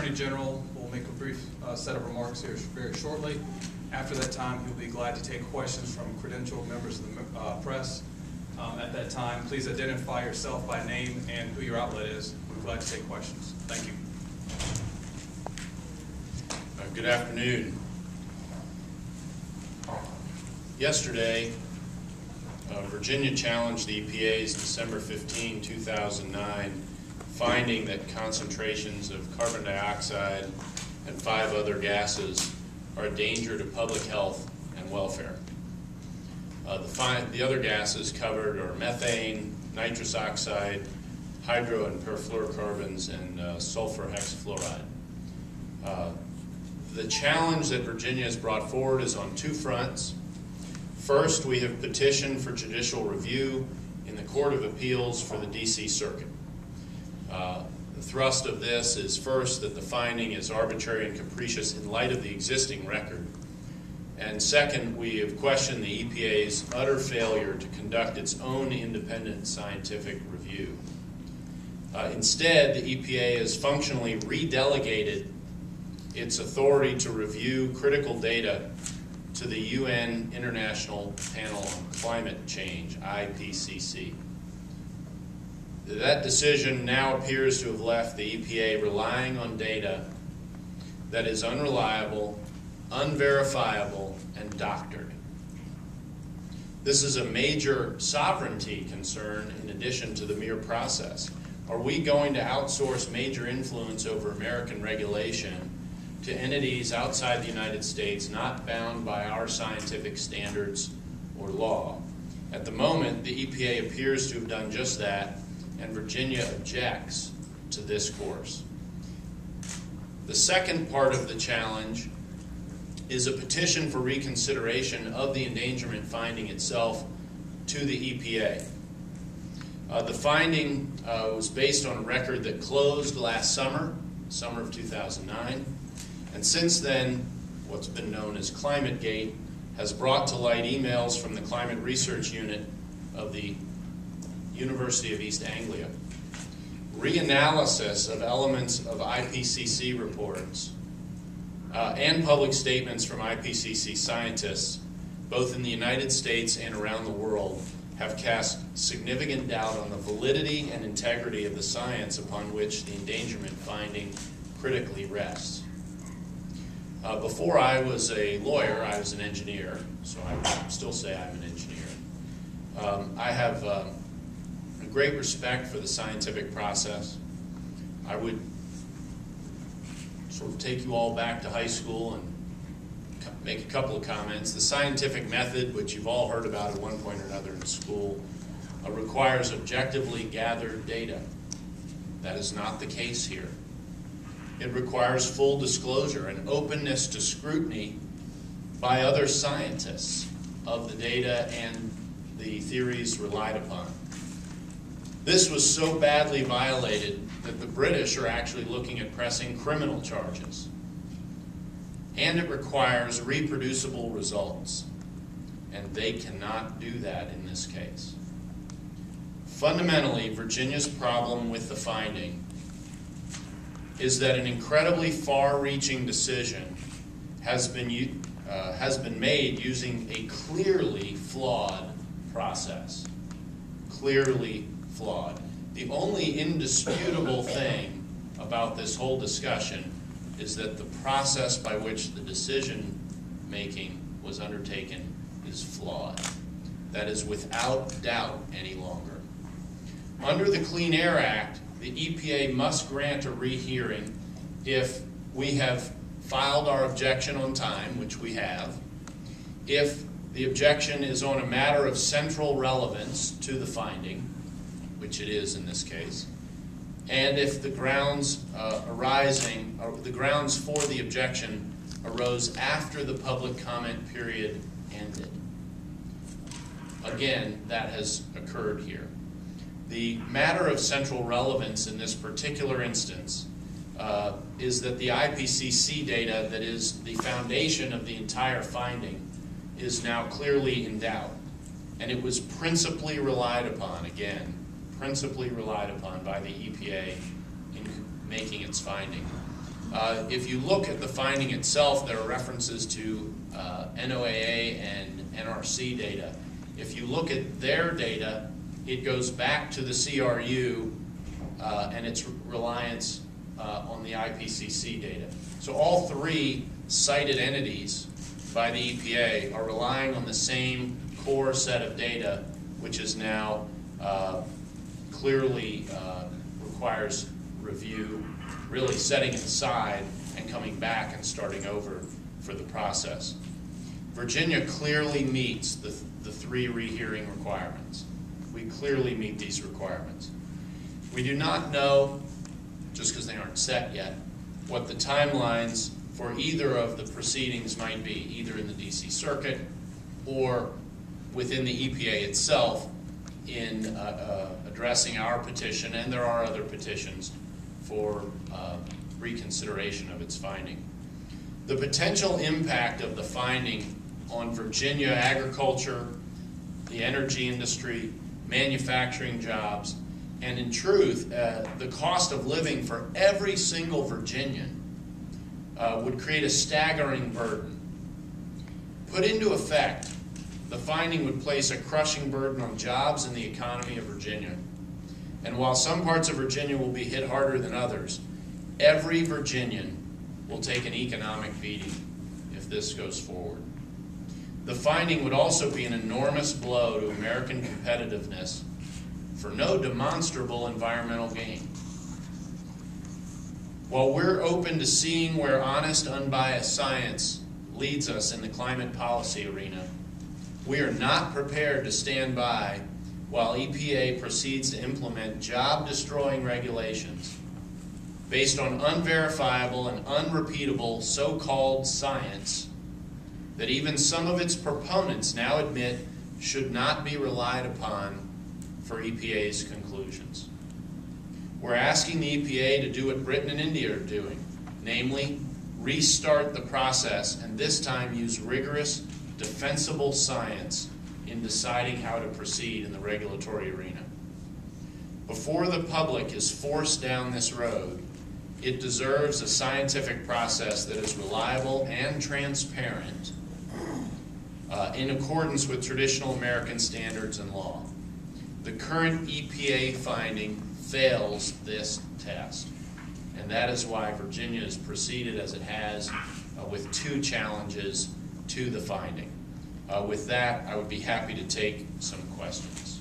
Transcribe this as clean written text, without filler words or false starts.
Attorney General will make a brief set of remarks here very shortly. After that time, he'll be glad to take questions from credentialed members of the press. At that time, please identify yourself by name and who your outlet is. We're glad to take questions. Thank you. Good afternoon. Yesterday, Virginia challenged the EPA's December 15, 2009 finding that concentrations of carbon dioxide and 5 other gases are a danger to public health and welfare. The other gases covered are methane, nitrous oxide, hydro and perfluorocarbons, and sulfur hexafluoride. The challenge that Virginia has brought forward is on 2 fronts. First, we have petitioned for judicial review in the Court of Appeals for the D.C. Circuit. The thrust of this is first that the finding is arbitrary and capricious in light of the existing record. And second, we have questioned the EPA's utter failure to conduct its own independent scientific review. Instead, the EPA has functionally redelegated its authority to review critical data to the UN International Panel on Climate Change, IPCC. That decision now appears to have left the EPA relying on data that is unreliable, unverifiable, and doctored. This is a major sovereignty concern in addition to the mere process. Are we going to outsource major influence over American regulation to entities outside the United States not bound by our scientific standards or law? At the moment, the EPA appears to have done just that, and Virginia objects to this course. The second part of the challenge is a petition for reconsideration of the endangerment finding itself to the EPA. The finding was based on a record that closed last summer of 2009, and since then, what's been known as ClimateGate has brought to light emails from the Climate Research Unit of the University of East Anglia, reanalysis of elements of IPCC reports, and public statements from IPCC scientists, both in the United States and around the world, have cast significant doubt on the validity and integrity of the science upon which the endangerment finding critically rests. Before I was a lawyer, I was an engineer, so I would still say I'm an engineer. I have a great respect for the scientific process. I would sort of take you all back to high school and make a couple of comments. The scientific method, which you've all heard about at one point or another in school, requires objectively gathered data. That is not the case here. It requires full disclosure and openness to scrutiny by other scientists of the data and the theories relied upon. This was so badly violated that the British are actually looking at pressing criminal charges. And it requires reproducible results. And they cannot do that in this case. Fundamentally, Virginia's problem with the finding is that an incredibly far-reaching decision has been made using a clearly flawed process. Clearly flawed. The only indisputable thing about this whole discussion is that the process by which the decision-making was undertaken is flawed. That is without doubt any longer. Under the Clean Air Act, the EPA must grant a rehearing if we have filed our objection on time, which we have, if the objection is on a matter of central relevance to the finding, which it is in this case, and if the grounds the grounds for the objection arose after the public comment period ended. Again, that has occurred here. The matter of central relevance in this particular instance is that the IPCC data that is the foundation of the entire finding is now clearly in doubt. And it was principally relied upon, again, principally relied upon by the EPA in making its finding. If you look at the finding itself, there are references to NOAA and NRC data. If you look at their data, it goes back to the CRU and its reliance on the IPCC data. So all three cited entities by the EPA are relying on the same core set of data, which is now clearly requires review, really setting it aside and coming back and starting over for the process. Virginia clearly meets the three rehearing requirements. We clearly meet these requirements. We do not know, just because they aren't set yet, what the timelines for either of the proceedings might be, either in the DC Circuit or within the EPA itself in addressing our petition, and there are other petitions for reconsideration of its finding. The potential impact of the finding on Virginia agriculture, the energy industry, manufacturing jobs, and in truth, the cost of living for every single Virginian would create a staggering burden. Put into effect, the finding would place a crushing burden on jobs and the economy of Virginia. And while some parts of Virginia will be hit harder than others, every Virginian will take an economic beating if this goes forward. The finding would also be an enormous blow to American competitiveness for no demonstrable environmental gain. While we're open to seeing where honest, unbiased science leads us in the climate policy arena, we are not prepared to stand by while EPA proceeds to implement job-destroying regulations based on unverifiable and unrepeatable so-called science that even some of its proponents now admit should not be relied upon for EPA's conclusions. We're asking the EPA to do what Britain and India are doing, namely, restart the process and this time use rigorous, defensible science in deciding how to proceed in the regulatory arena. Before the public is forced down this road, it deserves a scientific process that is reliable and transparent in accordance with traditional American standards and law. The current EPA finding fails this test, and that is why Virginia has proceeded as it has with two challenges to the finding. With that, I would be happy to take some questions.